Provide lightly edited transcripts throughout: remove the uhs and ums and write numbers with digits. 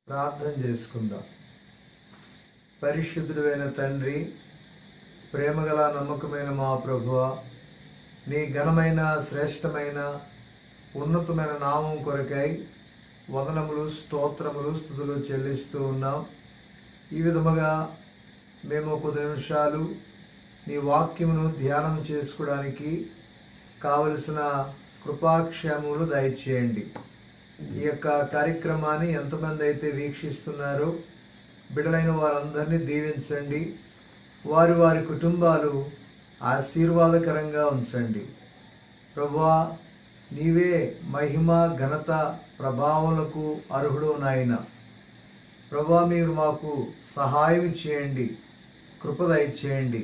ప్రార్థన చేసుకుందాం. పరిశుద్ధుడైన తండ్రి, ప్రేమగల నమ్మకమైన మా ప్రభువా, నీ ఘనమైన శ్రేష్టమైన ఉన్నతమైన నామం కొరకై వందనములు, స్తోత్రములు, స్తుతులు చెల్లిస్తూ ఉన్నాం. ఈ విధముగా మేము కొద్ది నిమిషాలు నీ వాక్యమును ధ్యానం చేసుకోవడానికి కావలసిన కృపాక్షేమములు దయచేయండి. ఈ యొక్క కార్యక్రమాన్ని ఎంతమంది అయితే వీక్షిస్తున్నారో బిడ్డలైన వారందరినీ దీవించండి. వారి వారి కుటుంబాలు ఆశీర్వాదకరంగా ఉంచండి. ప్రభువా, నీవే మహిమ, ఘనత, ప్రభావములకు అర్హుడు నాయన. ప్రభువా, మీరు మాకు సహాయం చేయండి, కృప దయచేయండి.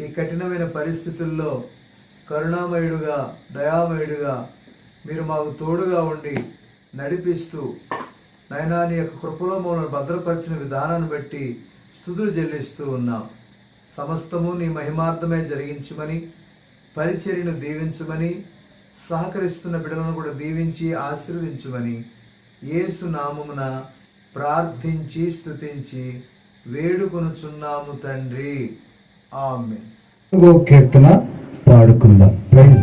ఈ కఠినమైన పరిస్థితుల్లో కరుణామయుడుగా, దయామయుడుగా మీరు మాకు తోడుగా ఉండి నడిపిస్తూ నాయనా, నీ యొక్క కృపలో మమ్మల్ని భద్రపరిచిన విధానాన్ని బట్టి స్తుతులు చెల్లిస్తూ ఉన్నాం. సమస్తము నీ మహిమార్థమే జరిగించమని, పరిచర్యను దీవించమని, సహకరిస్తున్న బిడ్డలను కూడా దీవించి ఆశీర్వదించమని యేసు నామమున ప్రార్థించి స్తుతించి వేడుకొనుచున్నాము తండ్రి. ఆమేన్. కీర్తన పాడుకుందాం. ప్రైజ్.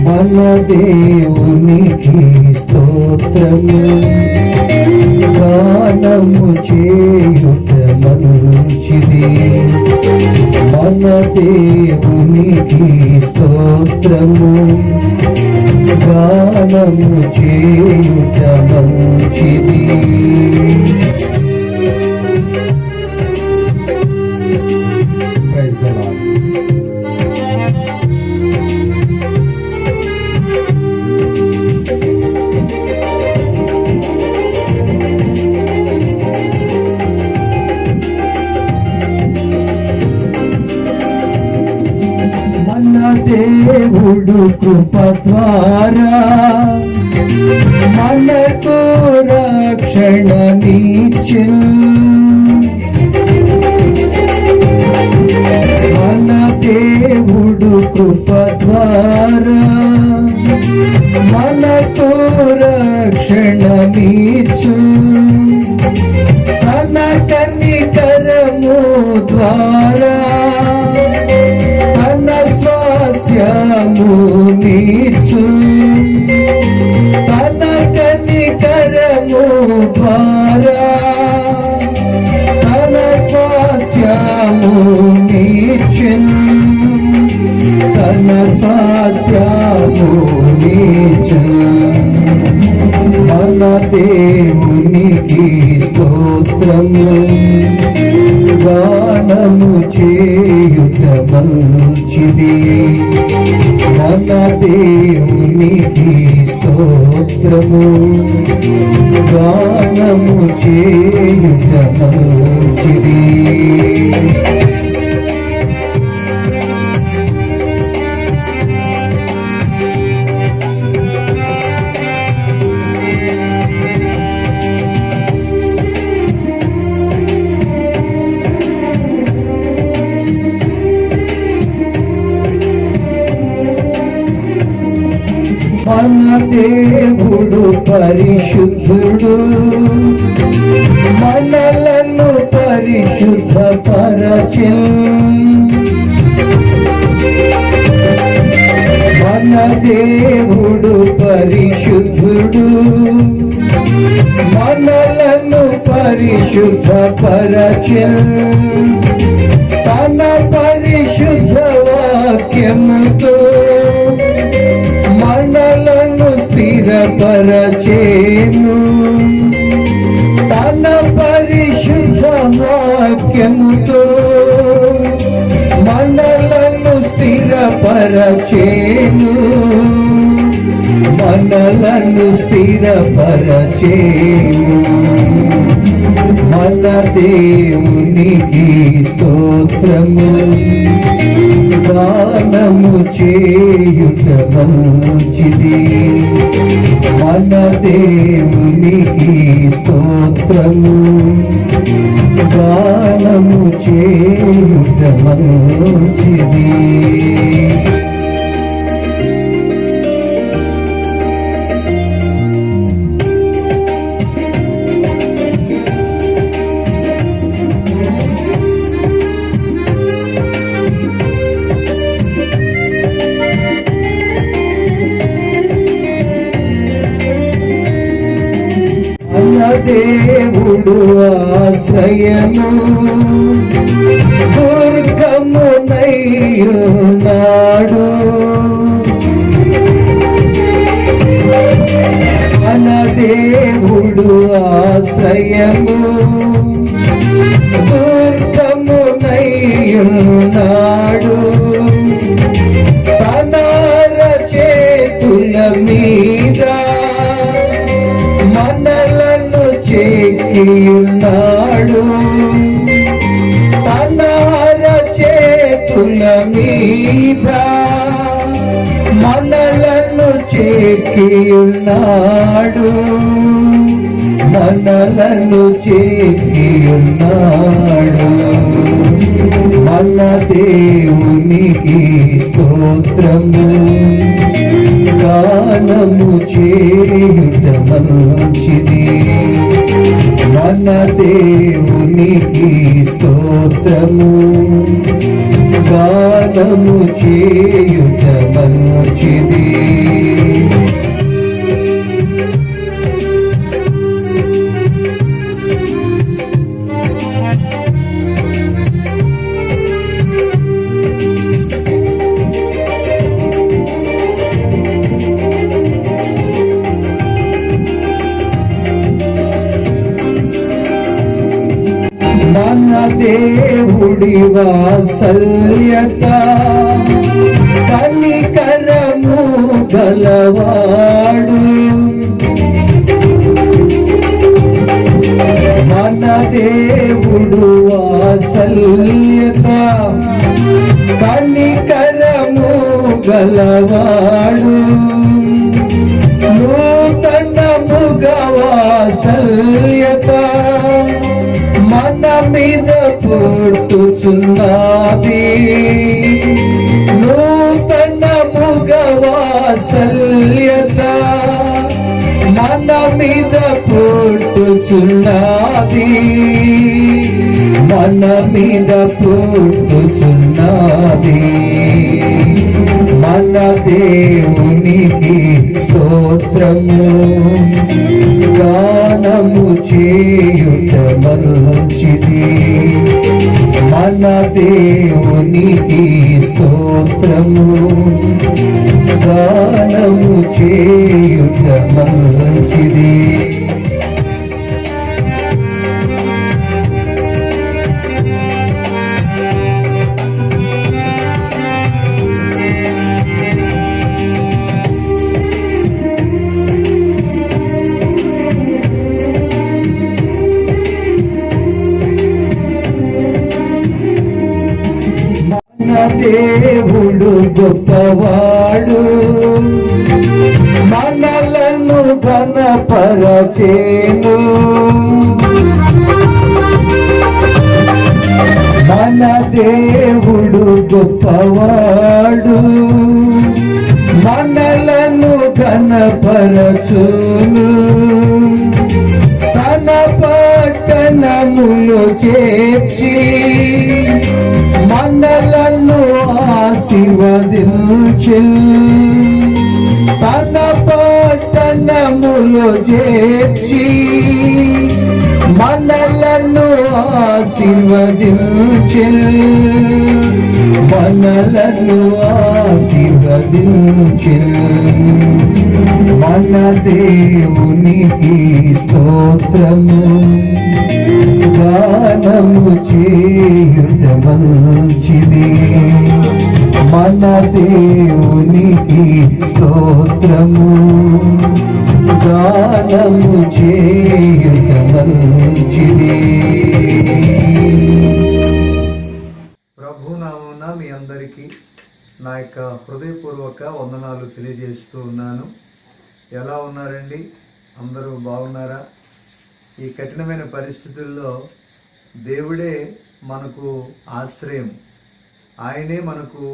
మన దేవునికి స్తోత్రము, గానము చేయుట మంచిది. మన దేవునికి స్తోత్రము, గానము చేయుట మంచిది. Praise the Lord. దేవుడు కృప ద్వారా మనకు రక్షణనిచ్చెను. మన దేవుడు కృప ద్వారా మనకు రక్షణనిచ్చెను. తన కనికరము ద్వారా నీచు, తన కనికరము ద్వారా తన స్వాస్యము నీచెను. తన స్వాస్యము నీచెను. మన దేవునికి స్తోత్రము, గానము చేయుట మంచిది. మన దేవునికి స్తోత్రము, గానము చేయుట మంచిది. మన దేవుడు పరిశుద్ధుడు, మనలను పరిశుద్ధపరచెను. మన దేవుడు పరిశుద్ధుడు, మనలను పరిశుద్ధపరచెను. తన పరిశుద్ధ వాక్యముతో మనలను స్థిరపరచెను. తన పరిశుద్ధ వాక్యముతో మనలను స్థిరపరచెను. మనలను స్థిరపరచేము మన దేవునికి స్తోత్రము గానము చేయుట మంచిది మన దేవునికి స్తోత్రము గానము చేయుట మంచిది. దేవుడు ఆశ్రయము దుర్గమునయ్యున్నాడు మన దేవుడు ఆశ్రయము దుర్గమునయ్యున్నాడు తన చేతుల మీద మనలను చెక్కియున్నాడు తన చేతుల మీద మనలను చెక్కియున్నాడు మనలను చెక్కియున్నాడు మన దేవునికి స్తోత్రము గానము చేయుట మంచిది మన దేవునికి స్తోత్రము గానము చేయుట మంచిది. మన దేవుడి వాత్సల్యత కనికరము గలవాడు మన దేవుడు వాత్సల్యత కనికరము గలవాడు నూతనముగా వాత్సల్యత మన మీద పుట్టుచున్నది నూతనముగా వాత్సల్యత మన మీద పుట్టుచున్నది మన మీద పుట్టుచున్నది మన దేవునికి స్తోత్రము గానము చేయుట మంచిది మన దేవునికి స్తోత్రము గానము చేయుట మంచిది. దేవుడు గొప్పవాడు మనలను ఘనపరచేను మన దేవుడు గొప్పవాడు మనలను ఘనపరచును తన పట్టణములో చేర్చి మనలను ఆశీర్వదించు తన పట్టణములో చేర్చి మనలను ఆశీర్వదించు మనలను ఆశీర్వదించు మన దేవునికి స్తోత్రము గానము చేయుట మంచిది మన దేవునికి స్తోత్రము గానము చేయుట మంచిది. ప్రభునామమున మీ అందరికీ నా యొక్క హృదయపూర్వక వందనాలు తెలియజేస్తూ ఉన్నాను. ఎలా ఉన్నారండి? అందరూ బాగున్నారా? ఈ కఠినమైన పరిస్థితుల్లో దేవుడే మనకు ఆశ్రయం, ఆయనే మనకు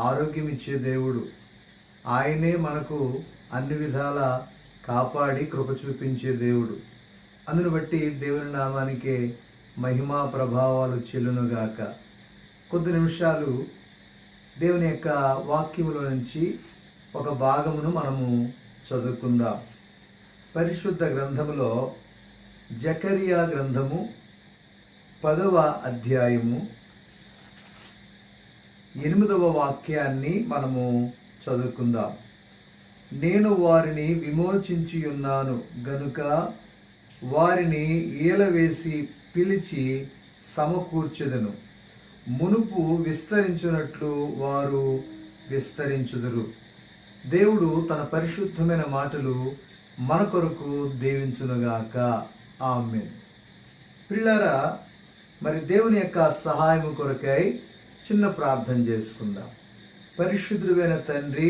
ఆరోగ్యం ఇచ్చే దేవుడు, ఆయనే మనకు అన్ని విధాల కాపాడి కృప చూపించే దేవుడు. అందును బట్టి దేవుని నామానికే మహిమా ప్రభావాలు చెల్లునుగాక. కొద్ది నిమిషాలు దేవుని యొక్క వాక్యములో నుంచి ఒక భాగమును మనము చదువుకుందాం. పరిశుద్ధ గ్రంథములో జకరియా గ్రంథము 10వ అధ్యాయము 8వ వాక్యాన్ని మనము చదువుకుందాం. నేను వారిని విమోచించి ఉన్నాను గనుక వారిని ఏలవేసి పిలిచి సమకూర్చెదను. మునుపు విస్తరించినట్లు వారు విస్తరించుదురు. దేవుడు తన పరిశుద్ధమైన మాటలు మన కొరకు దీవించునుగాక. ఆమేన్. ప్రియులారా, మరి దేవుని యొక్క సహాయము కొరకై చిన్న ప్రార్థన చేసుకుందాం. పరిశుద్ధుడైన తండ్రి,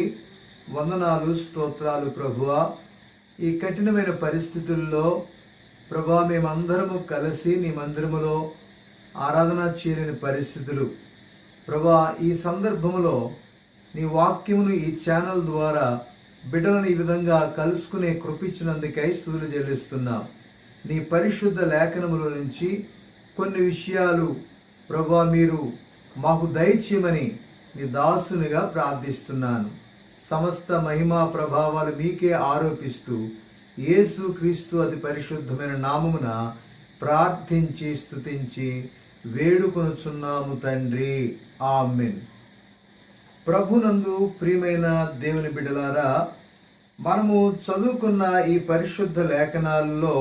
వందనాలు, స్తోత్రాలు ప్రభువా. ఈ కఠినమైన పరిస్థితుల్లో ప్రభువా, మేమందరము కలిసి నీ మందిరములో ఆరాధన చేయలేని పరిస్థితులు ప్రభువా, ఈ సందర్భంలో నీ వాక్యమును ఈ ఛానల్ ద్వారా బిడ్డలను ఈ విధంగా కలుసుకునే కృపించినందుకై స్తుతులు చెల్లిస్తున్నాం. నీ పరిశుద్ధ లేఖనముల నుంచి కొన్ని విషయాలు ప్రభువా మీరు మాకు దయచేయమని నీ దాసునిగా ప్రార్థిస్తున్నాను. సమస్త మహిమా ప్రభావాలు మీకే ఆరోపిస్తూ యేసు క్రీస్తు అతి పరిశుద్ధమైన నామమున ప్రార్థించి స్తుతించి వేడుకొనుచున్నాము తండ్రి. ఆమేన్. ప్రభునందు ప్రియమైన దేవుని బిడ్డలారా, మనము చదువుకున్న ఈ పరిశుద్ధ లేఖనాల్లో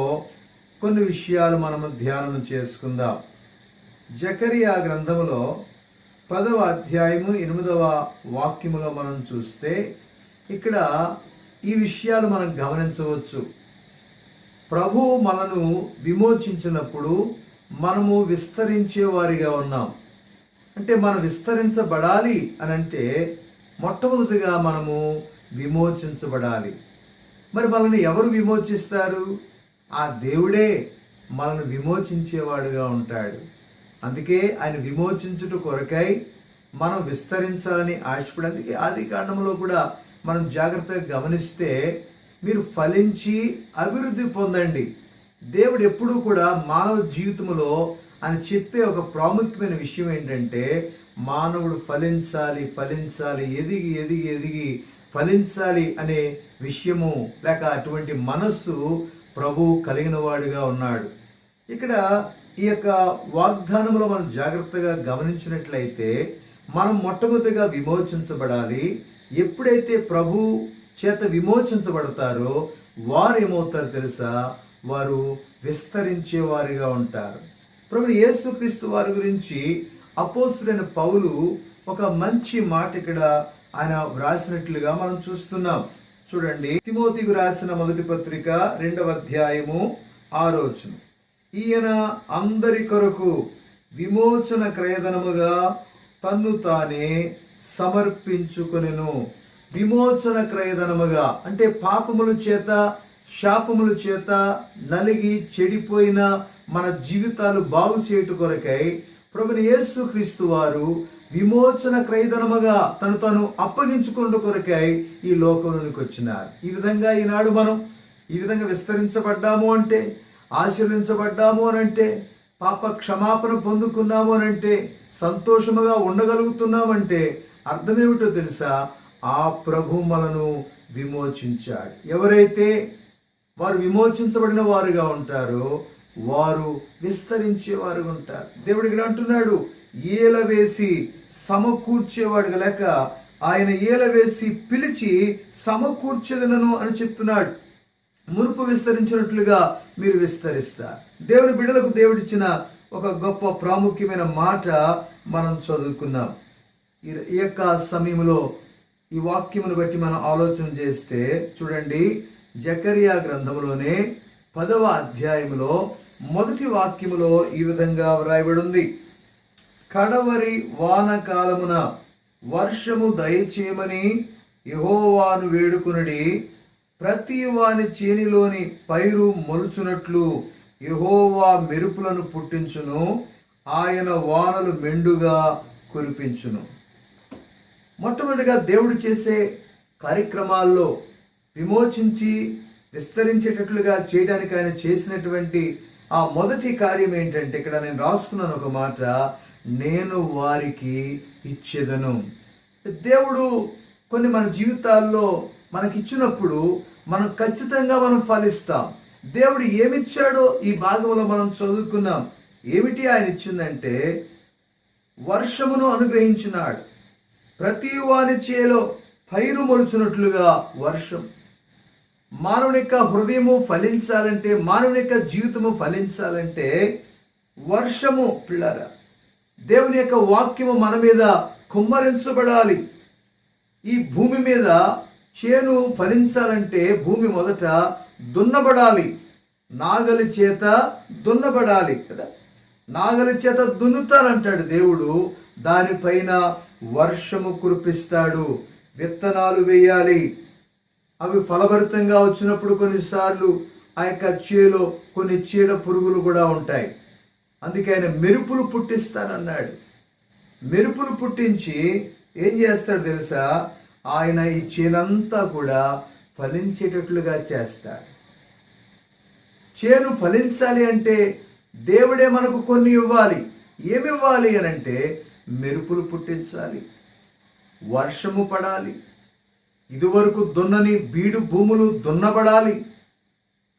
కొన్ని విషయాలు మనము ధ్యానం చేసుకుందాం. జకరియా గ్రంథములో 10వ అధ్యాయము 8వ వాక్యములో మనం చూస్తే ఇక్కడ ఈ విషయాలు మనం గమనించవచ్చు. ప్రభువు మనను విమోచించినప్పుడు మనము విస్తరించే వారిగా ఉన్నాం. అంటే మనం విస్తరించబడాలి అని అంటే మొట్టమొదటిగా మనము విమోచించబడాలి. మరి మనల్ని ఎవరు విమోచిస్తారు? ఆ దేవుడే మనల్ని విమోచించేవాడుగా ఉంటాడు. అందుకే ఆయన విమోచించుట కొరకై మనం విస్తరించాలని ఆశపడి, అందుకే ఆది కాండంలో కూడా మనం జాగ్రత్తగా గమనిస్తే మీరు ఫలించి అభివృద్ధి పొందండి. దేవుడు ఎప్పుడూ కూడా మానవ జీవితంలో అని చెప్పే ఒక ప్రాముఖ్యమైన విషయం ఏంటంటే మానవుడు ఫలించాలి, ఫలించాలి, ఎదిగి ఎదిగి ఎదిగి ఫలించాలి అనే విషయము లేక అటువంటి మనస్సు ప్రభువు కలిగిన వాడుగా ఉన్నాడు. ఇక్కడ ఈ యొక్క వాగ్దానంలో మనం జాగ్రత్తగా గమనించినట్లయితే మనం మొట్టమొదటిగా విమోచించబడాలి. ఎప్పుడైతే ప్రభు చేత విమోచించబడతారో వారు ఏమవుతారో తెలుసా? వారు విస్తరించే వారిగా ఉంటారు. ప్రభు యేసుక్రీస్తు వారి గురించి అపోస్తులైన పౌలు ఒక మంచి మాట ఇక్కడ ఆయన వ్రాసినట్లుగా మనం చూస్తున్నాం. చూడండి, తిమోతికి రాసిన మొదటి పత్రిక 2వ అధ్యాయము 6వ వచనం. ఈయన అందరి కొరకు విమోచన క్రయధనముగా తన్ను తానే సమర్పించుకొనెను. విమోచన క్రయధనముగా అంటే పాపముల చేత, శాపముల చేత నలిగి చెడిపోయిన మన జీవితాలు బాగు చేయుట కొరకై ప్రభుని యేసుక్రీస్తు వారు విమోచన క్రయధనముగా తను అప్పగించుకున్న కొరకై ఈ లోకంలోనికి వచ్చినారు. ఈ విధంగా ఈనాడు మనం ఈ విధంగా విస్తరించబడ్డాము అంటే, ఆశీర్వదించబడ్డాము అని అంటే, పాప క్షమాపణ పొందుకున్నాము అని అంటే, సంతోషముగా ఉండగలుగుతున్నామంటే అర్థమేమిటో తెలుసా? ఆ ప్రభు మనను విమోచించాడు. ఎవరైతే వారు విమోచించబడిన వారుగా ఉంటారో వారు విస్తరించేవారుగా ఉంటారు. దేవుడు ఇక్కడ అంటున్నాడు, ఏలవేసి సమకూర్చేవాడుగా, లేక ఆయన ఏలవేసి పిలిచి సమకూర్చెదనను అని చెప్తున్నాడు. మునుపు విస్తరించినట్లుగా మీరు విస్తరిస్తారు. దేవుని బిడ్డలకు దేవుడిచ్చిన ఒక గొప్ప ప్రాముఖ్యమైన మాట మనం చదువుకున్నాం. ఈ యొక్క సమయంలో ఈ వాక్యమును బట్టి మనం ఆలోచన చేస్తే చూడండి, జకరియా గ్రంథములోనే 10వ అధ్యాయములో మొదటి వాక్యములో ఈ విధంగా వ్రాయబడి ఉంది. కడవరి వానకాలమున వర్షము దయచేయమని యెహోవాను వేడుకొనుడి. ప్రతి వాని చేనిలోని పైరు మొలుచునట్లు యెహోవా మెరుపులను పుట్టించును, ఆయన వానలు మెండుగా కురిపించును. మొట్టమొదటిగా దేవుడు చేసే కార్యక్రమాల్లో విమోచించి విస్తరించేటట్లుగా చేయడానికి ఆయన చేసినటువంటి ఆ మొదటి కార్యం ఏంటంటే, ఇక్కడ నేను రాసుకున్నాను ఒక మాట, నేను వారికి ఇచ్చేదను. దేవుడు కొన్ని మన జీవితాల్లో మనకిచ్చినప్పుడు మనం ఖచ్చితంగా మనం ఫలిస్తాం. దేవుడు ఏమిచ్చాడో ఈ భాగంలో మనం చదువుకున్నాం. ఏమిటి ఆయన ఇచ్చిందంటే, వర్షమును అనుగ్రహించినాడు. ప్రతి వాని చేలో పైరు మొలుచున్నట్లుగా వర్షం. మానవుని యొక్క హృదయము ఫలించాలంటే, మానవుని యొక్క జీవితము ఫలించాలంటే వర్షము పిల్లరా, దేవుని యొక్క వాక్యము మన మీద కుమ్మరించబడాలి. ఈ భూమి మీద చేను ఫలించాలంటే భూమి మొదట దున్నబడాలి, నాగలి చేత దున్నబడాలి కదా. నాగలి చేత దున్నుతానంటాడు దేవుడు, దానిపైన వర్షము కురిపిస్తాడు, విత్తనాలు వేయాలి. అవి ఫలభరితంగా వచ్చినప్పుడు కొన్నిసార్లు ఆ యొక్క చేలో కొన్ని చీడ పురుగులు కూడా ఉంటాయి. అందుకే ఆయన మెరుపులు పుట్టిస్తానన్నాడు. మెరుపులు పుట్టించి ఏం చేస్తాడు తెలుసా, ఆయన ఈ చేనంతా కూడా ఫలించేటట్లుగా చేస్తాడు. చేను ఫలించాలి అంటే దేవుడే మనకు కొన్ని ఇవ్వాలి. ఏమి ఇవ్వాలి అని అంటే, మెరుపులు పుట్టించాలి, వర్షము పడాలి, ఇదివరకు దున్నని బీడు భూములు దున్నబడాలి,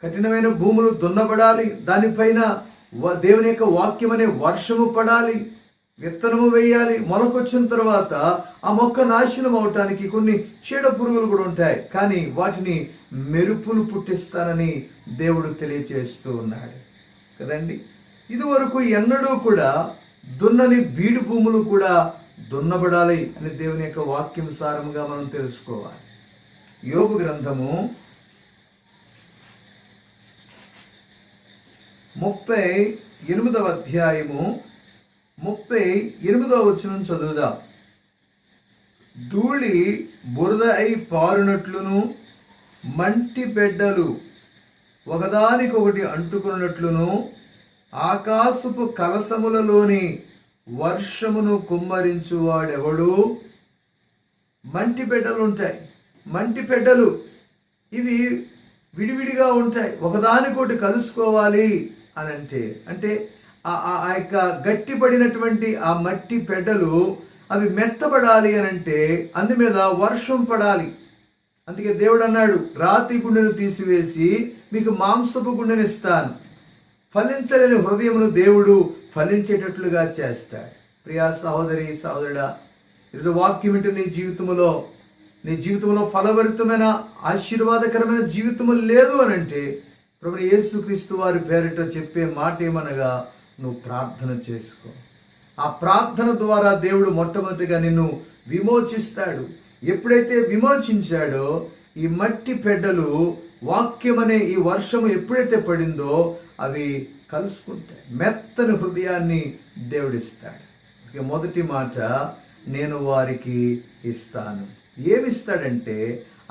కఠినమైన భూములు దున్నబడాలి, దానిపైన దేవుని యొక్క వాక్యం అనే వర్షము పడాలి, విత్తనము వేయాలి. మొలకొచ్చిన తర్వాత ఆ మొక్క నాశనం అవటానికి కొన్ని చీడ పురుగులు కూడా ఉంటాయి, కానీ వాటిని మెరుపులు పుట్టిస్తానని దేవుడు తెలియజేస్తూ ఉన్నాడు కదండి. ఇదివరకు ఎన్నడూ కూడా దున్నని బీడు భూములు కూడా దున్నబడాలి అని దేవుని యొక్క వాక్యం సారముగా మనం తెలుసుకోవాలి. యోబు గ్రంథము 38వ అధ్యాయము 38వ వచనం చదువుదాం. ధూళి బురద అయి పారునట్లును, మంటి బిడ్డలు ఒకదానికొకటి అంటుకున్నట్లును, ఆకాశపు కలసములలోని వర్షమును కుమ్మరించువాడెవడు. మంటి బిడ్డలు ఉంటాయి. మంటి బిడ్డలు ఇవి విడివిడిగా ఉంటాయి, ఒకదానికొకటి కలుసుకోవాలి అని అంటే ఆ యొక్క గట్టిపడినటువంటి ఆ మట్టి పెడ్డలు అవి మెత్తబడాలి అని అంటే అందు మీద వర్షం పడాలి. అందుకే దేవుడు అన్నాడు, రాతి గుండెను తీసివేసి మీకు మాంసపు గుండెనిస్తాను. ఫలించలేని హృదయమును దేవుడు ఫలించేటట్లుగా చేస్తాడు. ప్రియా సహోదరి సహోదరుడా, ఇది వాక్యం వింటూ నీ జీవితంలో ఫలభరితమైన ఆశీర్వాదకరమైన జీవితము లేదు అని అంటే, ప్రభువు యేసుక్రీస్తు వారి పేరిట చెప్పే మాట ఏమనగా, నువ్వు ప్రార్థన చేసుకో. ఆ ప్రార్థన ద్వారా దేవుడు మొట్టమొదటిగా నిన్ను విమోచిస్తాడు. ఎప్పుడైతే విమోచించాడో ఈ మట్టి పెడ్డలు వాక్యం అనే ఈ వర్షము ఎప్పుడైతే పడిందో అవి కలుసుకుంటాయి, మెత్తని హృదయాన్ని దేవుడిస్తాడు. మొదటి మాట, నేను వారికి ఇస్తాను. ఏమిస్తాడంటే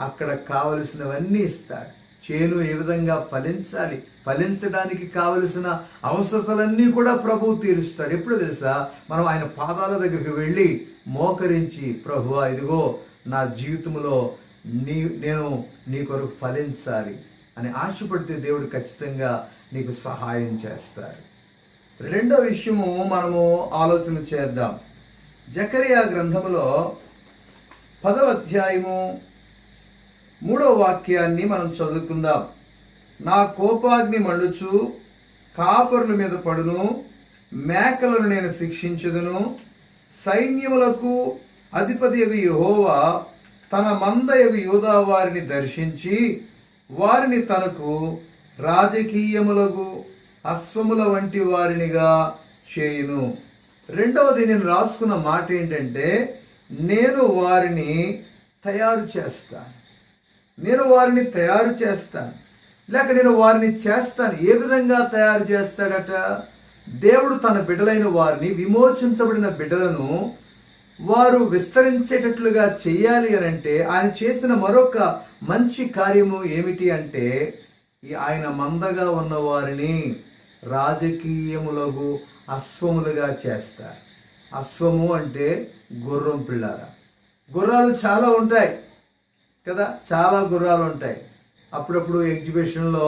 అక్కడ కావలసినవన్నీ ఇస్తాడు. చేను ఏ విధంగా ఫలించాలి, ఫలించడానికి కావలసిన అవసరతలన్నీ కూడా ప్రభువు తీరుస్తాడు. ఎప్పుడు తెలుసా, మనం ఆయన పాదాల దగ్గరికి వెళ్ళి మోకరించి, ప్రభువా ఇదిగో నా జీవితంలో నేను నీ కొరకు ఫలించాలి అని ఆశపడితే దేవుడు ఖచ్చితంగా నీకు సహాయం చేస్తారు. రెండో విషయము మనము ఆలోచన చేద్దాం. జకరియా గ్రంథములో 10వ అధ్యాయము 3వ వాక్యాన్ని మనం చదువుకుందాం. నా కోపాగ్ని మండుచు కాపరుల మీద పడును, మేకలను నేను శిక్షించుదును. సైన్యములకు అధిపతియగు యెహోవా తన మందయగు యూదా వారిని దర్శించి వారిని తనకు రాజకీయములకు అశ్వముల వంటి వారినిగా చేయును. రెండవది నేను రాసుకున్న మాట ఏంటంటే, నేను వారిని తయారు చేస్తాను. నేను వారిని తయారు చేస్తాను, లేక నేను వారిని చేస్తాను. ఏ విధంగా తయారు చేస్తాడట? దేవుడు తన బిడ్డలైన వారిని, విమోచించబడిన బిడ్డలను వారు విస్తరించేటట్లుగా చెయ్యాలి అని అంటే ఆయన చేసిన మరొక మంచి కార్యము ఏమిటి అంటే ఆయన మందగా ఉన్న వారిని రాజకీయములకు అశ్వములుగా చేస్తారు. అశ్వము అంటే గుర్రం పిల్లారా. గుర్రాలు చాలా ఉంటాయి కదా, చాలా గుర్రాలు ఉంటాయి. అప్పుడప్పుడు ఎగ్జిబిషన్లో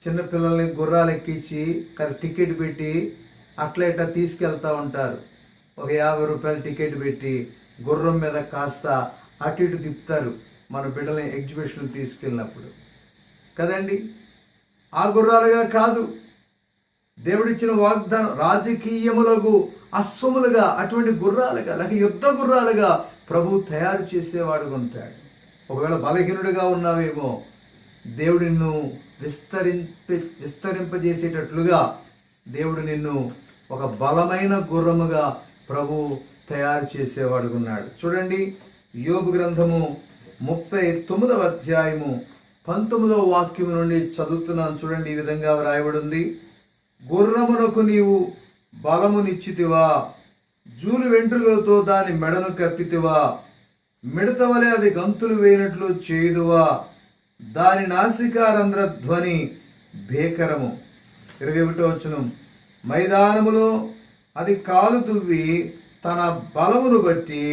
చిన్నపిల్లల్ని గుర్రాలు ఎక్కించి టికెట్ పెట్టి అట్లా ఇట్లా తీసుకెళ్తూ ఉంటారు. ఒక 50 రూపాయలు టికెట్ పెట్టి గుర్రం మీద కాస్త అటు ఇటు తిప్పుతారు మన బిడ్డల్ని ఎగ్జిబిషన్లు తీసుకెళ్ళినప్పుడు కదండి. ఆ గుర్రాలుగా కాదు, దేవుడిచ్చిన వాగ్దానం రాజకీయములకు అశ్వములుగా, అటువంటి గుర్రాలుగా, లేక యుద్ధ గుర్రాలుగా ప్రభు తయారు చేసేవాడుగా ఉంటాడు. ఒకవేళ బలహీనుడిగా ఉన్నావేమో, దేవుడు నిన్ను విస్తరింపజేసేటట్లుగా దేవుడు నిన్ను ఒక బలమైన గుర్రముగా ప్రభు తయారు చేసేవాడుగా ఉన్నాడు. చూడండి, యోబు గ్రంథము 39వ అధ్యాయము 19వ వాక్యము నుండి చదువుతున్నాను. చూడండి, ఈ విధంగా వ్రాయబడి ఉంది. గుర్రమునకు నీవు బలమునిచ్చితివా, జూలు వెంట్రుకలతో దాని మెడను కప్పితివా, మిడత వలె అది గంతులు వేయినట్లు చేయుదువా, దాని నాసికారంధ్ర ధ్వని భీకరము. 21వ వచనం, మైదానములో అది కాలు దువ్వి తన బలమును బట్టి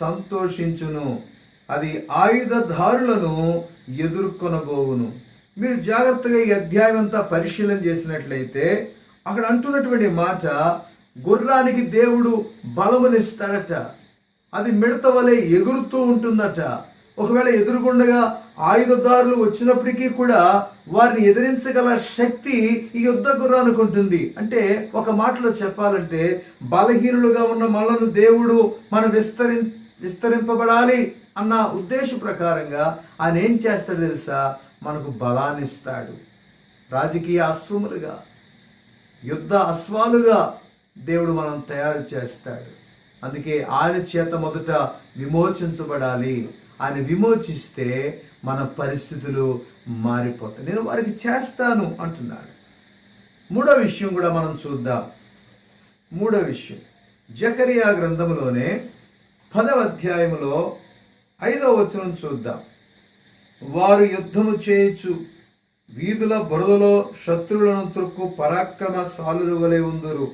సంతోషించును, అది ఆయుధదారులను ఎదుర్కొనబోవును. మీరు జాగ్రత్తగా ఈ అధ్యాయం అంతా పరిశీలన చేసినట్లయితే అక్కడ అంటున్నటువంటి మాట, గుర్రానికి దేవుడు బలమునిస్తాడట, అది మిడత వలె ఎగురుతూ ఉంటుందట. ఒకవేళ ఎదురుగుండగా ఆయుధదారులు వచ్చినప్పటికీ కూడా వారిని ఎదిరించగల శక్తి ఈ యుద్ధ గుర్రానికి ఉంటుంది. అంటే ఒక మాటలో చెప్పాలంటే బలహీనులుగా ఉన్న మనలను దేవుడు మనం విస్తరింపబడాలి అన్న ఉద్దేశ ప్రకారంగా ఆయన ఏం చేస్తాడు తెలుసా? మనకు బలాన్ని ఇస్తాడు. రాజకీయ అశ్వములుగా, యుద్ధ అశ్వాలుగా దేవుడు మనం తయారు చేస్తాడు. అందుకే ఆయన చేత మొదట విమోచించబడాలి. ఆయన విమోచిస్తే మన పరిస్థితులు మారిపోతాయి. నేను వారికి చేస్తాను అంటున్నాడు. మూడో విషయం కూడా మనం చూద్దాం. మూడో విషయం జకరియా గ్రంథములోనే 10వ అధ్యాయములో 5వ వచనం చూద్దాం. వారు యుద్ధము చేయొచ్చు, వీధుల బురదలో శత్రువులను త్రొక్కు పరాక్రమశాలుల వలె ఉందురు.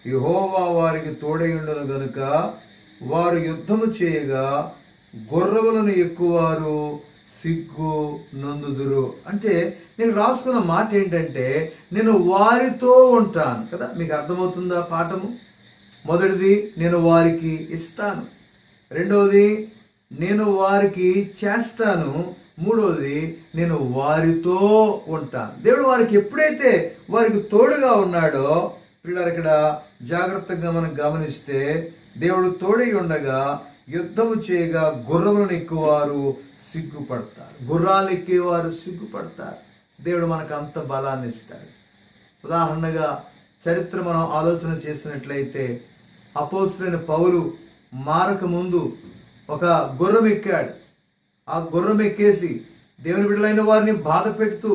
యెహోవా వారికి తోడయుండును గనుక వారు యుద్ధము చేయగా గొర్రెలను ఎక్కువారు సిగ్గు నొందుదురు. అంటే నేను రాసుకున్న మాట ఏంటంటే నేను వారితో ఉంటాను కదా. మీకు అర్థమవుతుందా పాఠము? మొదటిది నేను వారికి ఇస్తాను, రెండవది నేను వారికి చేస్తాను, మూడవది నేను వారితో ఉంటాను. దేవుడు వారికి ఎప్పుడైతే వారికి తోడుగా ఉన్నాడో, పిల్లలు ఇక్కడ జాగ్రత్తగా మనం గమనిస్తే దేవుడు తోడై ఉండగా యుద్ధము చేయగా గుర్రములను ఎక్కువారు సిగ్గుపడతారు, గుర్రాలు ఎక్కేవారు సిగ్గుపడతారు. దేవుడు మనకు అంత బలాన్ని ఇస్తాడు. ఉదాహరణగా చరిత్ర మనం ఆలోచన చేసినట్లయితే అపోస్తలుడైన పౌలు మారక ముందు ఒక గుర్రం ఎక్కాడు. ఆ గుర్రం ఎక్కేసి దేవుని బిడ్డలైన వారిని బాధ పెడుతూ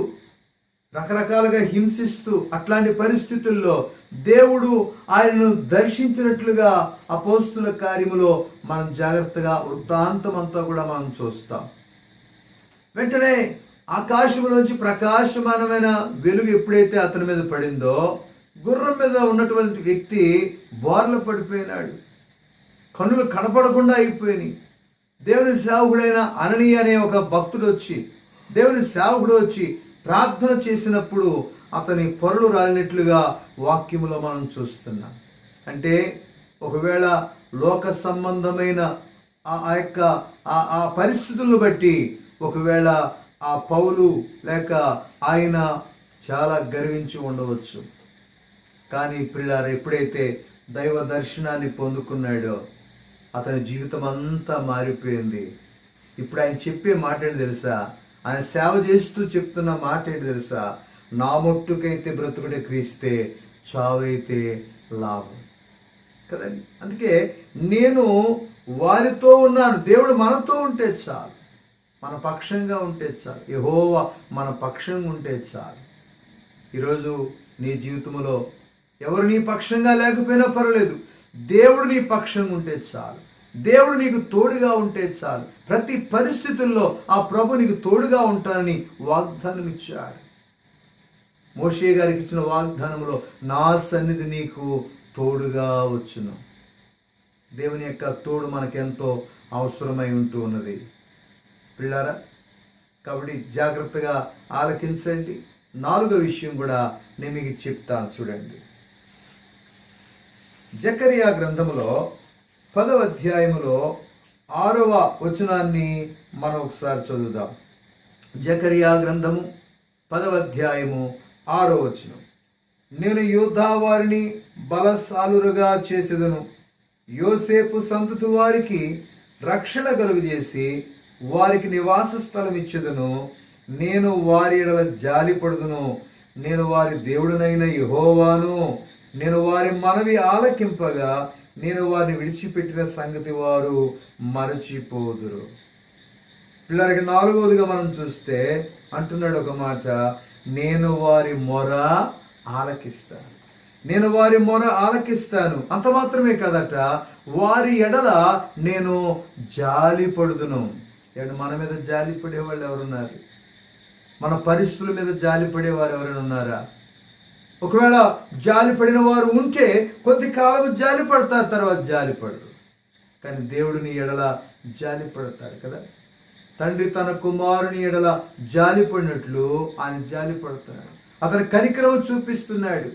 రకరకాలుగా హింసిస్తూ అట్లాంటి పరిస్థితుల్లో దేవుడు ఆయనను దర్శించినట్లుగా అపోస్తుల కార్యములో మనం జాగ్రత్తగా వృత్తాంతం అంతా కూడా మనం చూస్తాం. వెంటనే ఆకాశంలోంచి ప్రకాశమానమైన వెలుగు ఎప్పుడైతే అతని మీద పడిందో గుర్రం మీద ఉన్నటువంటి వ్యక్తి బోర్ల పడిపోయినాడు, కన్నులు కనపడకుండా అయిపోయినాయి. దేవుని సేవకుడైన అననీయ అనే ఒక భక్తుడు వచ్చి, దేవుని సేవకుడు వచ్చి ప్రార్థన చేసినప్పుడు అతని పొరలు రాలినట్లుగా వాక్యములో మనం చూస్తున్నాం. అంటే ఒకవేళ లోక సంబంధమైన ఆ యొక్క ఆ పరిస్థితులను బట్టి ఒకవేళ ఆ పౌలు లేక ఆయన చాలా గర్వించి ఉండవచ్చు. కానీ ప్రియులారా, ఎప్పుడైతే దైవ దర్శనాన్ని పొందుకున్నాడో అతని జీవితం అంతా మారిపోయింది. ఇప్పుడు ఆయన చెప్పే మాట ఏంటి తెలుసా? ఆయన సేవ చేస్తూ చెప్తున్న మాట ఏంటి తెలుసా? నా మట్టుకైతే బ్రతుకుడే క్రీస్తే, చావైతే లాభం కదండి. అందుకే నేను వారితో ఉన్నాను. దేవుడు మనతో ఉంటే చాలు, మన పక్షంగా ఉంటే చాలు, యెహోవా మన పక్షంగా ఉంటే చాలు. ఈరోజు నీ జీవితంలో ఎవరు నీ పక్షంగా లేకపోయినా పర్వాలేదు, దేవుడు నీ పక్షంగా ఉంటే చాలు, దేవుడు నీకు తోడుగా ఉంటే చాలు. ప్రతి పరిస్థితుల్లో ఆ ప్రభు నీకు తోడుగా ఉంటానని వాగ్దానం ఇచ్చాడు. మోషే గారికి ఇచ్చిన వాగ్దానంలో నా సన్నిధి నీకు తోడుగా వచ్చును. దేవుని యొక్క తోడు మనకెంతో అవసరమై ఉంటూ ఉన్నది పిల్లారా. కాబట్టి జాగ్రత్తగా ఆలకించండి. 4వ విషయం కూడా నేను మీకు చెప్తాను, చూడండి. జకరియా గ్రంథములో 10వ అధ్యాయములో 6వ వచనాన్ని మనం ఒకసారి చదువుదాం. జకరియా గ్రంథము 10వ అధ్యాయము 6వ వచనం. నేను యోధా వారిని బలశాలురుగా చేసేదను, యోసేపు సంతతి వారికి రక్షణ కలుగజేసి వారికి నివాస స్థలం ఇచ్చేదను. నేను వారి ఎడల జాలిపడుదును, నేను వారి దేవుడునైన యెహోవాను. నేను వారి మనవి ఆలకింపగా నేను వారిని విడిచిపెట్టిన సంగతి వారు మరచిపోదురు. పిల్లలకి 4వదిగా మనం చూస్తే అంటున్నాడు ఒక మాట, నేను వారి మొర ఆలకిస్తాను, నేను వారి మొర ఆలకిస్తాను. అంత మాత్రమే కదట, వారి ఎడల నేను జాలిపడుదును. మన మీద జాలి పడేవాళ్ళు ఎవరున్నారు? మన పరిస్థితుల మీద జాలి పడేవారు ఎవరైనా ఉన్నారా? ఒకవేళ జాలి పడిన వారు ఉంటే కొద్ది కాలం జాలి పడతారు, తర్వాత జాలి పడరు. కానీ దేవుడు నీ ఎడల జాలి పడతాడు కదా. తండ్రి తన కుమారుని ఎడల జాలి పడినట్లు ఆయన జాలి పడతాడు. అతని కనికరం చూపిస్తున్నాడు.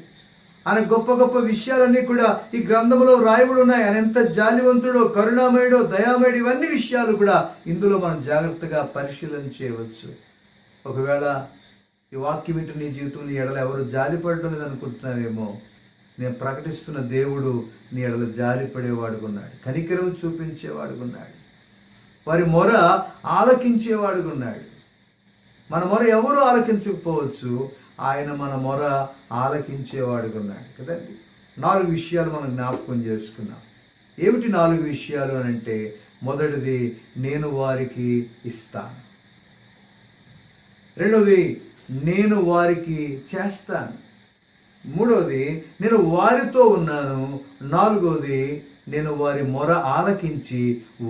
ఆయన గొప్ప గొప్ప విషయాలన్నీ కూడా ఈ గ్రంథంలో రాయబడి ఉన్నాయి. ఆయన ఎంత జాలివంతుడో, కరుణామయుడో, దయామయుడు, ఇవన్నీ విషయాలు కూడా ఇందులో మనం జాగ్రత్తగా పరిశీలన చేయవచ్చు. ఒకవేళ ఈ వాక్యం వింటూ నీ జీవితం నీ ఎడల ఎవరు జాలి పడడం లేదు అనుకుంటున్నావేమో, నేను ప్రకటిస్తున్న దేవుడు నీ ఎడల జాలి పడేవాడుకున్నాడు, కనికరం చూపించేవాడుకున్నాడు, వారి మొర ఆలకించేవాడుకున్నాడు. మన మొర ఎవరు ఆలకించకపోవచ్చు, ఆయన మన మొర ఆలకించేవాడుకున్నాడు కదండి. 4 విషయాలు మనం జ్ఞాపకం చేసుకున్నాం. ఏమిటి 4 విషయాలు అని అంటే, మొదటిది నేను వారికి ఇస్తాను, రెండవది నేను వారికి చేస్తాను, మూడవది నేను వారితో ఉన్నాను, 4వది నేను వారి మొర ఆలకించి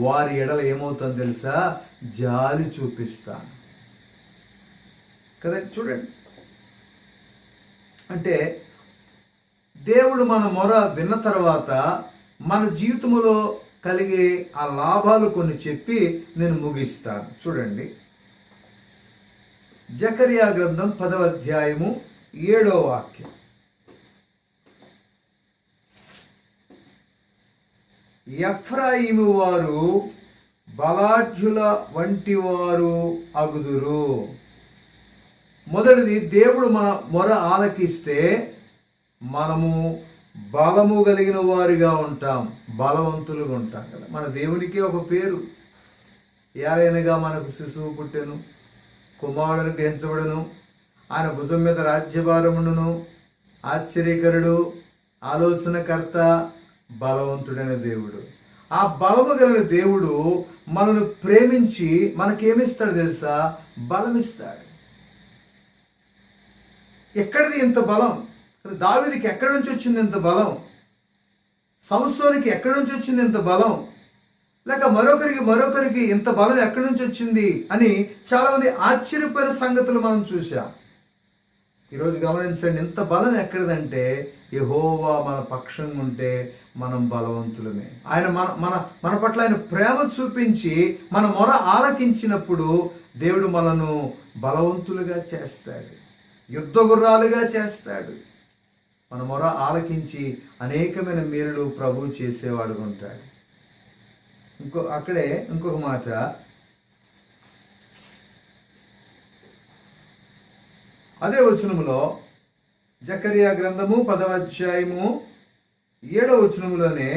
వారి ఎడల ఏమవుతుందో తెలుసా, జాలి చూపిస్తాను కదా. చూడండి, అంటే దేవుడు మన మొర విన్న తర్వాత మన జీవితంలో కలిగే ఆ లాభాలు కొన్ని చెప్పి నేను ముగిస్తాను. చూడండి, జకరియా గ్రంథం 10వ అధ్యాయము 7వ వాక్యం. ఎఫ్రాయిము వారు బలాఢ్యుల వంటి వారు అగుదురు. మొదటిది, దేవుడు మన మొర ఆలకిస్తే మనము బలము కలిగిన వారిగా ఉంటాం, బలవంతులుగా ఉంటాం కదా. మన దేవునికి ఒక పేరు, ఏలైనగా మనకు శిశువు పుట్టెను, కుమారుడు గ్రహించబడును, ఆయన భుజం మీద రాజ్యభారముండును, ఆశ్చర్యకరుడు, ఆలోచనకర్త, బలవంతుడైన దేవుడు. ఆ బలము కలిగిన దేవుడు మనను ప్రేమించి మనకేమిస్తాడు తెలుసా, బలమిస్తాడు. ఎక్కడిది ఇంత బలం? దావీదుకి ఎక్కడి నుంచి వచ్చింది ఇంత బలం? సంసోనికి ఎక్కడి నుంచి వచ్చింది ఇంత బలం? లేక మరొకరికి ఇంత బలం ఎక్కడి నుంచి వచ్చింది అని చాలామంది ఆశ్చర్యపోయిన సంగతులు మనం చూసాం. ఈరోజు గమనించండి, ఇంత బలం ఎక్కడిదంటే యెహోవా మన పక్షంగా ఉంటే మనం బలవంతులమే. ఆయన మన పట్ల ఆయన ప్రేమ చూపించి మన మొర ఆలకించినప్పుడు దేవుడు మనను బలవంతులుగా చేస్తాడు, యుద్ధ గుర్రాలుగా చేస్తాడు. మన మొర ఆలకించి అనేకమైన మేలులు ప్రభువు చేసేవాడు ఉంటాడు. ఇంకొక మాట, అదే వచనములో జకరియా గ్రంథము 10వ అధ్యాయము 7వ వచనములోనే,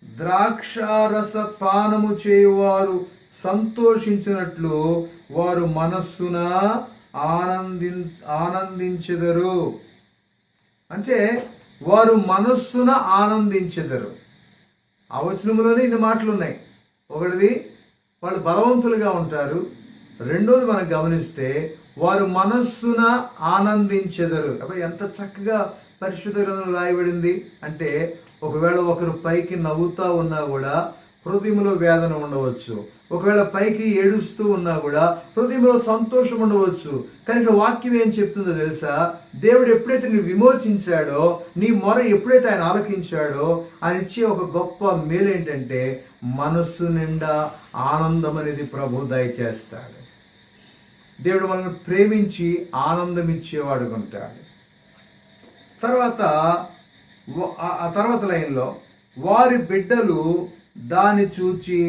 ద్రాక్షారస పానము చేయువారు సంతోషించినట్లు వారు మనస్సున ఆనందించెదరు. అంటే వారు మనస్సున ఆనందించెదరు. ఆ వచనంలోనే ఇన్ని మాటలు ఉన్నాయి. ఒకటిది వాళ్ళు బలవంతులుగా ఉంటారు, రెండోది మనం గమనిస్తే వారు మనస్సున ఆనందించెదరు. అబ్బాయి ఎంత చక్కగా పరిశుద్ధ గ్రంథంలో రాయబడింది అంటే, ఒకవేళ ఒకరు పైకి నవ్వుతా ఉన్నా కూడా హృదయంలో వేదన ఉండవచ్చు, ఒకవేళ పైకి ఏడుస్తూ ఉన్నా కూడా హృదయంలో సంతోషం ఉండవచ్చు. కానీ ఇక్కడ వాక్యం ఏం చెప్తుందో తెలుసా? దేవుడు ఎప్పుడైతే నేను విమోచించాడో, నీ మొర ఎప్పుడైతే ఆయన ఆలకించాడో, ఆయన ఇచ్చే ఒక గొప్ప మేలు ఏంటంటే మనస్సు నిండా ఆనందం అనేది ప్రభు దయచేస్తాడు. దేవుడు మనల్ని ప్రేమించి ఆనందం ఇచ్చేవాడు ఉంటాడు. తర్వాత లైన్లో వారి బిడ్డలు దాన్ని చూచి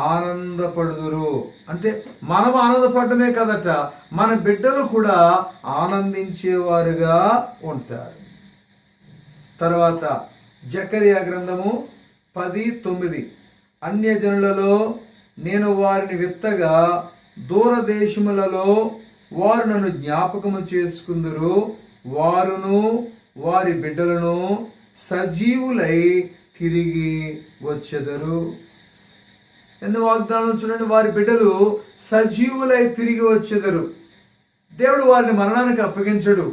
ఆనందపడుదురు. అంటే మనం ఆనందపడమే కదట, మన బిడ్డలు కూడా ఆనందించేవారుగా ఉంటారు. తర్వాత జకరియా గ్రంథము 10:9 అన్యజనులలో నేను వారిని విత్తగా దూరదేశములలో వారు నన్ను జ్ఞాపకము చేసుకుందురు, వారును వారి బిడ్డలను సజీవులై తిరిగి వచ్చెదరు. ఎందుకు వాగ్దానం చూడండి, వారి బిడ్డలు సజీవులై తిరిగి వచ్చెదరు. దేవుడు వారిని మరణానికి అప్పగించడు,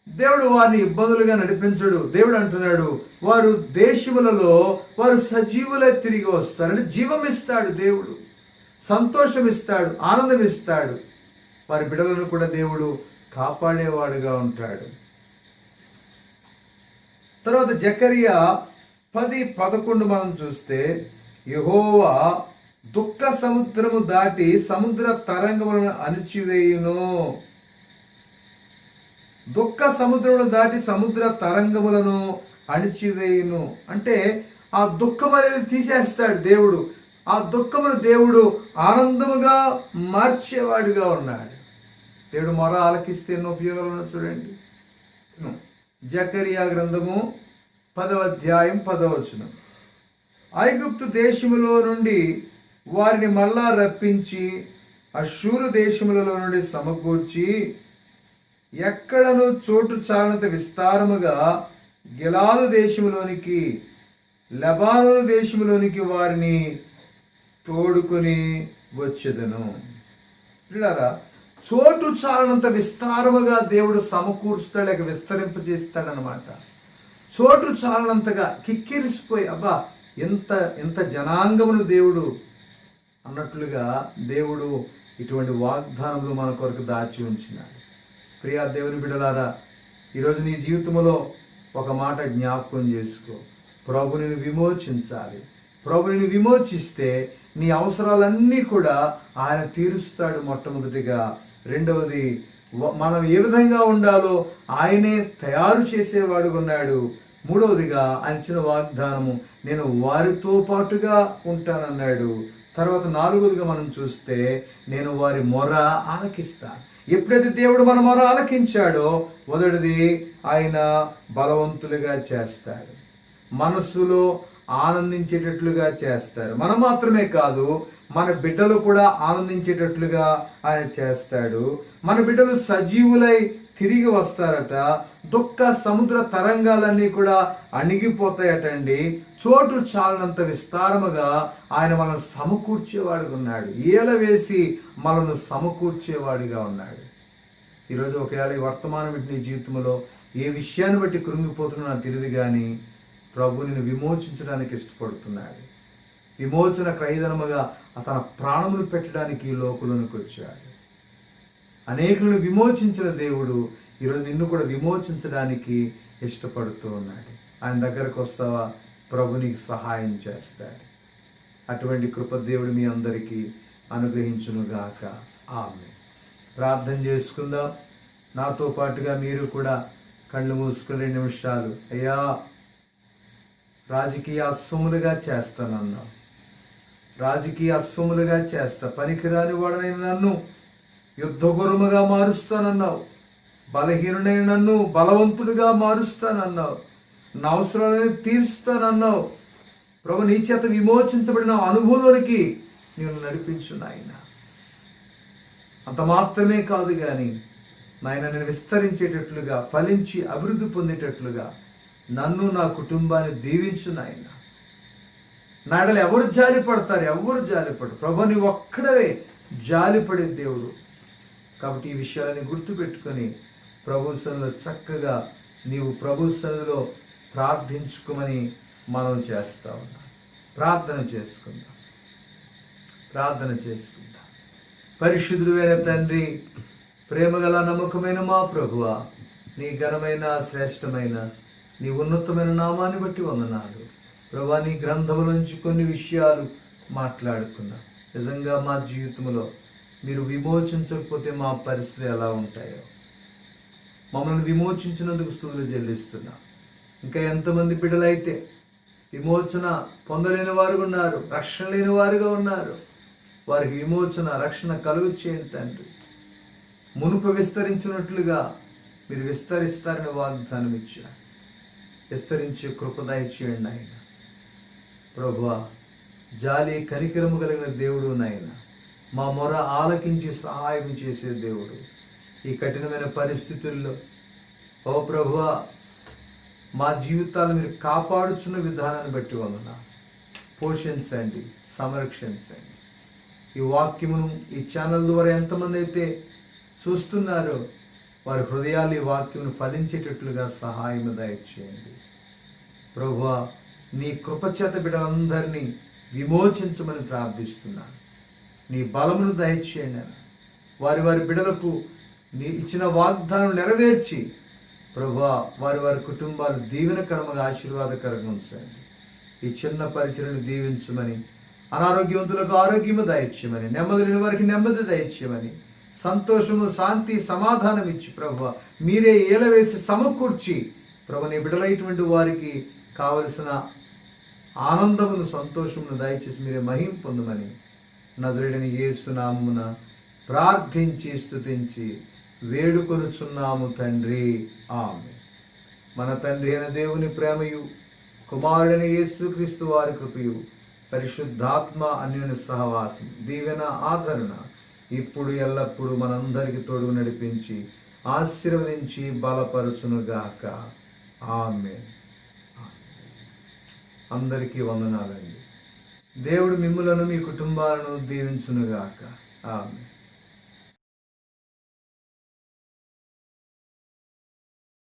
దేవుడు వారిని ఇబ్బందులుగా నడిపించడు. దేవుడు అంటున్నాడు వారు దేశములలో వారు సజీవులై తిరిగి వస్తారంటే జీవం ఇస్తాడు దేవుడు, సంతోషం ఇస్తాడు, ఆనందం ఇస్తాడు. వారి బిడ్డలను కూడా దేవుడు కాపాడేవాడుగా ఉంటాడు. తర్వాత జకరియా 10:11 మనం చూస్తే, యెహోవా దుఃఖ సముద్రము దాటి సముద్ర తరంగములను అణిచివేయును. దుఃఖ సముద్రములను దాటి సముద్ర తరంగములను అణిచివేయును అంటే ఆ దుఃఖం అనేది తీసేస్తాడు దేవుడు. ఆ దుఃఖమును దేవుడు ఆనందముగా మార్చేవాడుగా ఉన్నాడు. దేవుడు మొర ఆలకిస్తే ఎన్నో ఉపయోగాలు ఉన్నాయి చూడండి. జకరియా గ్రంథము 10:10 ఐగుప్తు దేశములో నుండి వారిని మళ్ళా రప్పించి అష్షూరు దేశములలో నుండి సమకూర్చి ఎక్కడను చోటు చాలనంత విస్తారముగా గిలాదు దేశములోనికి లెబానోను దేశములోనికి వారిని తోడుకొని వచ్చెదను. పిల్లారా, చోటు చాలనంత విస్తారముగా దేవుడు సమకూర్చుతాడు, లేక విస్తరింపజేస్తాడనమాట. చోటు చాలనంతగా కిక్కిరిసిపోయి అబ్బా ఎంత జనాంగమును దేవుడు అన్నట్లుగా దేవుడు ఇటువంటి వాగ్దానములు మన కొరకు దాచి ఉంచినాడు. ప్రియా దేవుని బిడ్డలారా, ఈరోజు నీ జీవితంలో ఒక మాట జ్ఞాపకం చేసుకో. ప్రభు నిన్ను విమోచించాలి. ప్రభు నిన్ను విమోచిస్తే నీ అవసరాలన్నీ కూడా ఆయన తీరుస్తాడు మొట్టమొదటిగా. రెండవది, మనం ఏ విధంగా ఉండాలో ఆయనే తయారు చేసేవాడు ఉన్నాడు. మూడవదిగా ఆయన ఇచ్చిన వాగ్దానము, నేను వారితో పాటుగా ఉంటానన్నాడు. తర్వాత నాలుగవదిగా మనం చూస్తే, నేను వారి మొర ఆలకిస్తాను. ఎప్పుడైతే దేవుడు మన మొర ఆలకించాడో, మొదటిది ఆయన బలవంతులుగా చేస్తాడు, మనస్సులో ఆనందించేటట్లుగా చేస్తారు. మనం మాత్రమే కాదు, మన బిడ్డలు కూడా ఆనందించేటట్లుగా ఆయన చేస్తాడు. మన బిడ్డలు సజీవులై తిరిగి వస్తారట. దుఃఖ సముద్ర తరంగాలన్నీ కూడా అణిగిపోతాయటండి. చోటు చాలనంత విస్తారముగా ఆయన మనం సమకూర్చేవాడుగా ఉన్నాడు. ఏల వేసి మనను సమకూర్చేవాడిగా ఉన్నాడు. ఈరోజు ఒకవేళ ఈ వర్తమానం బట్టి నీ జీవితంలో ఏ విషయాన్ని బట్టి కృంగిపోతున్నా నాకు తెలియదు, కానీ ప్రభు నిన్ను విమోచించడానికి ఇష్టపడుతున్నాడు. విమోచన క్రయధనముగా తన ప్రాణములు పెట్టడానికి ఈ లోకంలోనికి వచ్చాడు. అనేకులను విమోచించిన దేవుడు ఈరోజు నిన్ను కూడా విమోచించడానికి ఇష్టపడుతూ ఉన్నాడు. ఆయన దగ్గరకు వస్తావా, ప్రభు నీకు సహాయం చేస్తాడు. అటువంటి కృప దేవుడు మీ అందరికీ అనుగ్రహించునుగాక. ఆమేన్. ప్రార్థన చేసుకుందాం. నాతో పాటుగా మీరు కూడా కళ్ళు మూసుకుని 2 నిమిషాలు, అయ్యా రాజకీయ అస్వములుగా చేస్తానన్నావు, రాజకీయ అస్వములుగా చేస్తా, పనికిరాని వాడనైన నన్ను యుద్ధగురముగా మారుస్తానన్నావు, బలహీనుడైన నన్ను బలవంతుడిగా మారుస్తానన్నావు, నా అవసరాలను తీరుస్తానన్నావు. ప్రభు, నీ చేత విమోచించబడిన అనుభవంలోనికి నేను నడిపించు నాయన. అంత మాత్రమే కాదు కానీ నాయన, నేను విస్తరించేటట్లుగా, ఫలించి అభివృద్ధి పొందేటట్లుగా నన్ను, నా కుటుంబాన్ని దీవించు నాయన. నాడలు ఎవరు జాలిపడతారు? ఎవరు జాలిపడరు. ప్రభు నీవు ఒక్కడవే జాలిపడే దేవుడు. కాబట్టి ఈ విషయాలని గుర్తుపెట్టుకొని ప్రభు సన్నిధిలో చక్కగా నీవు ప్రభు సన్నిధిలో ప్రార్థించుకోమని మనం చేస్తా ఉన్నాం. ప్రార్థన చేసుకుందాం. పరిశుద్ధుడైన తండ్రి, ప్రేమగల నమ్మకమైన మా ప్రభువా, నీ ఘనమైన శ్రేష్టమైన నీ ఉన్నతమైన నామాన్ని బట్టి వందనాలు ప్రభువా. నీ గ్రంథము నుంచి కొన్ని విషయాలు మాట్లాడుకున్నా. నిజంగా మా జీవితంలో మీరు విమోచించకపోతే మా పరిస్థితులు ఎలా ఉంటాయో, మమ్మల్ని విమోచించినందుకు స్తుతులు చెల్లిస్తున్నా. ఇంకా ఎంతమంది బిడ్డలైతే విమోచన పొందలేని వారు ఉన్నారు, రక్షణ లేని వారుగా ఉన్నారు, వారికి విమోచన రక్షణ కలుగు చేయండి తండ్రి. మునుపు విస్తరించినట్లుగా మీరు విస్తరిస్తారని వాగ్దానం ఇచ్చారు. విస్తరించే కృప దయచేయండి ఆయన. ప్రభువా, జాలి కనికరము కలిగిన దేవుడు నాయన, మా మొర ఆలకించి సహాయం చేసే దేవుడు. ఈ కఠినమైన పరిస్థితుల్లో ఓ ప్రభువా, మా జీవితాలు మీరు కాపాడుచున్న విధానాన్ని బట్టి వందన. పోషించండి, సంరక్షించండి. ఈ వాక్యమును ఈ ఛానల్ ద్వారా ఎంతమంది అయితే చూస్తున్నారో వారి హృదయాలు ఈ వాక్యమును ఫలించేటట్లుగా సహాయం దయచేయండి. ప్రభువా, నీ కృపచేత బిడ్డలందరినీ విమోచించమని ప్రార్థిస్తున్నాను. నీ బలమును దయచేయండి. వారి వారి బిడ్డలకు నీ ఇచ్చిన వాగ్దానం నెరవేర్చి ప్రభువా, వారి వారి కుటుంబాలు దీవెనకరముగా ఆశీర్వాదకరంగా ఉంచండి. ఈ చిన్న పరిచయను దీవించమని, అనారోగ్యవంతులకు ఆరోగ్యము దయచేయమని, నెమ్మది లేని వారికి నెమ్మది దయచేయమని, సంతోషము శాంతి సమాధానం ఇచ్చి ప్రభువా మీరే ఏలవేసి సమకూర్చి ప్రభు నీ బిడ్డలైనటువంటి వారికి కావలసిన ఆనందమును సంతోషమును దయచేసి మీరే మహిమ పొందమని నజరేయుడైన యేసు నామమున ప్రార్థించి స్తుతించి వేడుకొనుచున్నాము తండ్రి. ఆమేన్. మన తండ్రి అయిన దేవుని ప్రేమయు, కుమారుడైన యేసుక్రీస్తు వారి కృపయు, పరిశుద్ధాత్మ అన్యోన్య సహవాసం, దీవెన, ఆదరణ ఇప్పుడు ఎల్లప్పుడూ మనందరికీ తోడు నడిపించి ఆశీర్వదించి బలపరచునుగాక. ఆమేన్. అందరికీ వందనాలండి. దేవుడు మిమ్ములను మీ కుటుంబాలను దీవించునుగాక. ఆమేన్.